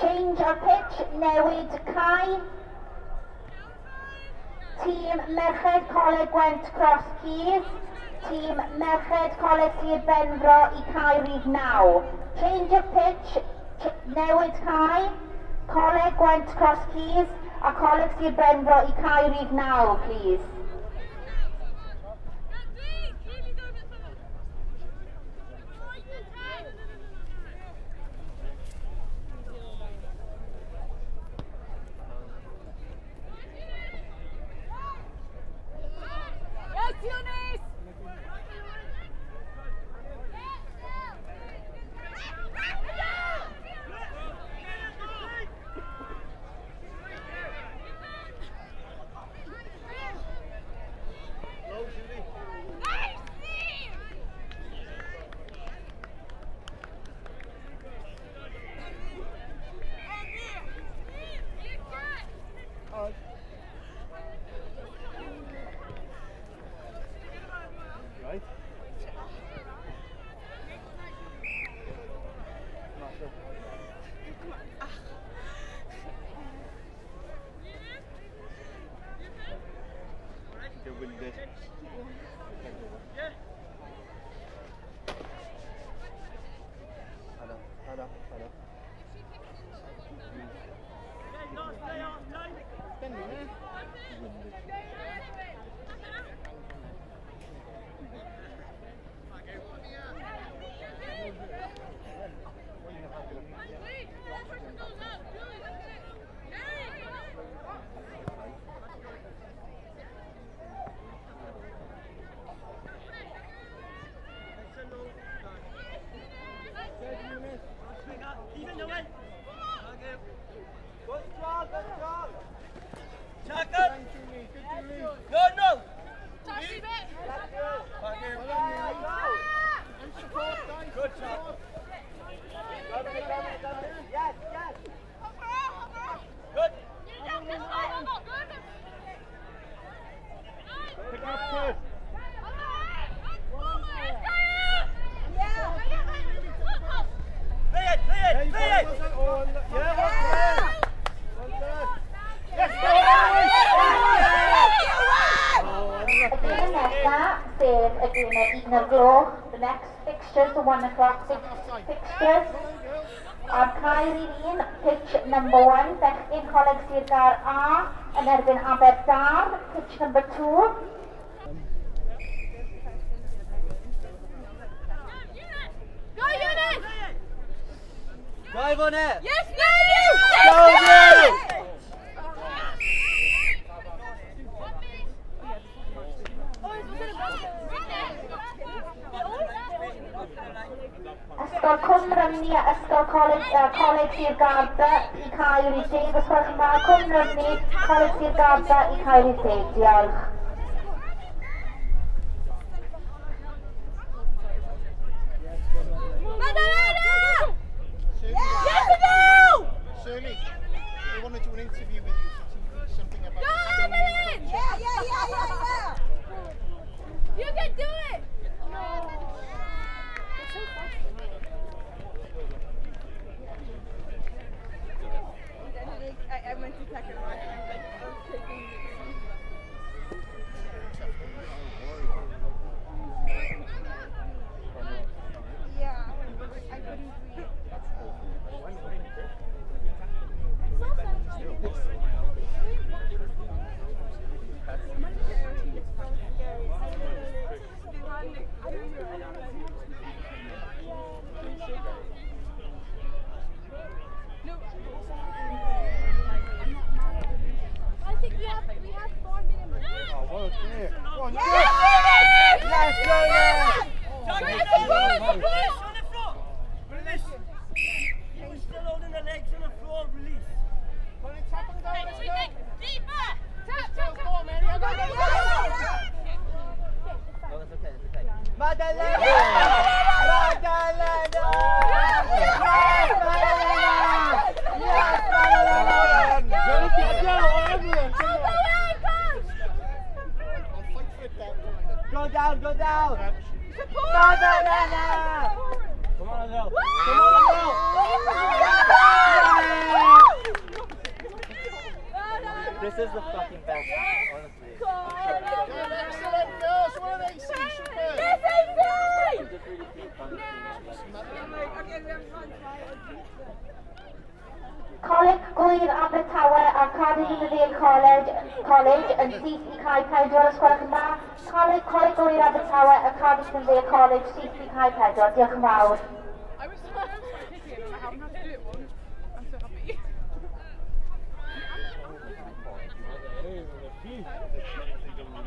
Change of pitch, newid cae. Tîm merched Coleg Gwent Cross Keys. Tîm merched Coleg Sir Benfro I cae rhif 9. Change of pitch, newid cae. Coleg Gwent Cross Keys a Coleg Sir Benfro I cae rhif 9, please. The next fixtures, the 1 o'clock fixtures. Ar Caerhun, pitch number 1, Bechgyn Coleg Sir Gar A, yn erbyn Aberdâr, pitch number 2. Go Eunice! Drive on it! Yes, go! Go you! Ysgol Cwm Rymni a Ysgol Coleg Sir Garda I cae rhif 10. Os gwelwch yn dda, Cwm Rymni, Coleg Sir Garda I cae rhif 10. Diolch. Shirley, they want to do an interview with you to teach something about Yeah. You can do it! I went to check it right. I was taking yeah, I couldn't read. No. Coleg Gwir Abertawe a Cardiff College yn syth i cael pedwar os gwelwch yn dda. Coleg Gwir Abertawe a Cardiff College syth i cael pedwar. Diolch yn fawr. I was so picky and I haven't had to do it once. I'm so happy.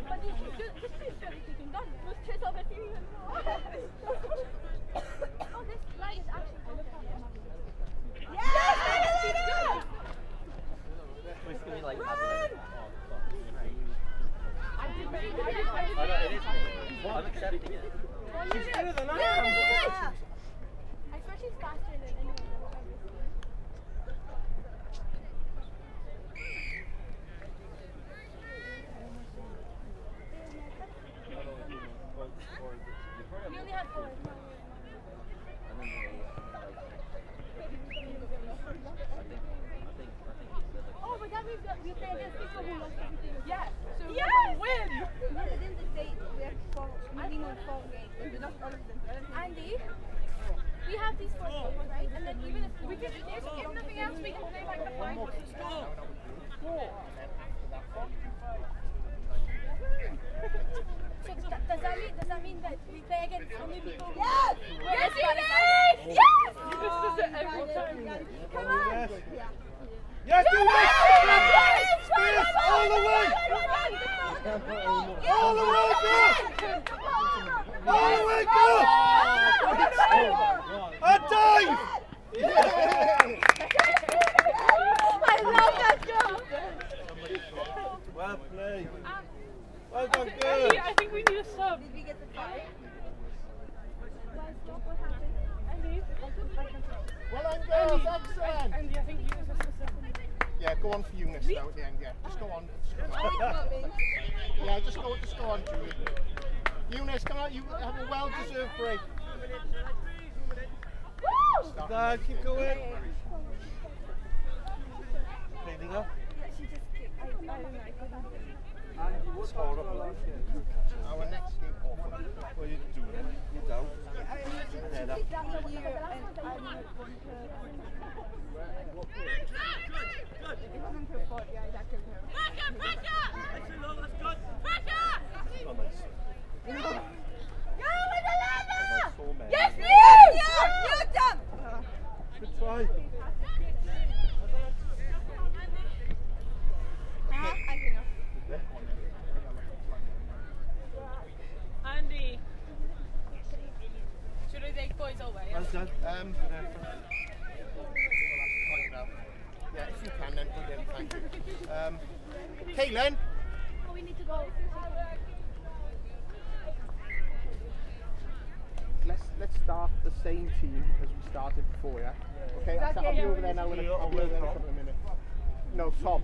But this is everything done. Let's chase over here. Oh, this line is actually on the top. Yes! It's gonna be like Run! I know, it is. I'm accepting it. She's better than I am. I swear she's faster than anyone else. We only had 4. Oh, but then we play against people who lost everything. Yeah. So we win. At the end of the day, we have 4 minimum 4 games. We lost all of them. Andy, we have these 4 games, right? And then even if we could, if nothing else, we can play like the finals. So does that mean that we play against only people? Yes! Yes, yes! Yes! This is it every time. Come on! Yes, do it! Yes, all the way! All the way, go! All the way, go! A dive! I love that jump! Well played. Well done, girls. I think we need a sub. Did we get the 5? What happened? Andy? Well done, girls. Excellent. Andy, I think you was the second. Yeah, go on for Eunice now at the end. Yeah, just go on. Yeah, just go on, Julie. Eunice, come on. You have a well-deserved break. Woo! Dad, keep going. Cleaning up? Yeah, she just kicked. I don't know. I couldn't. It's horrible. Our next game off. What are you doing? You don't. Head up. Yes, please! You jump! Good try. Andy, should I take boys away? Well done. Yeah, if you can, then brilliant. Thank you. Kaylin. Oh, we need to go. Let's start the same team as we started before, yeah? Okay, I'll be over there now in a couple of minutes. No, Tom.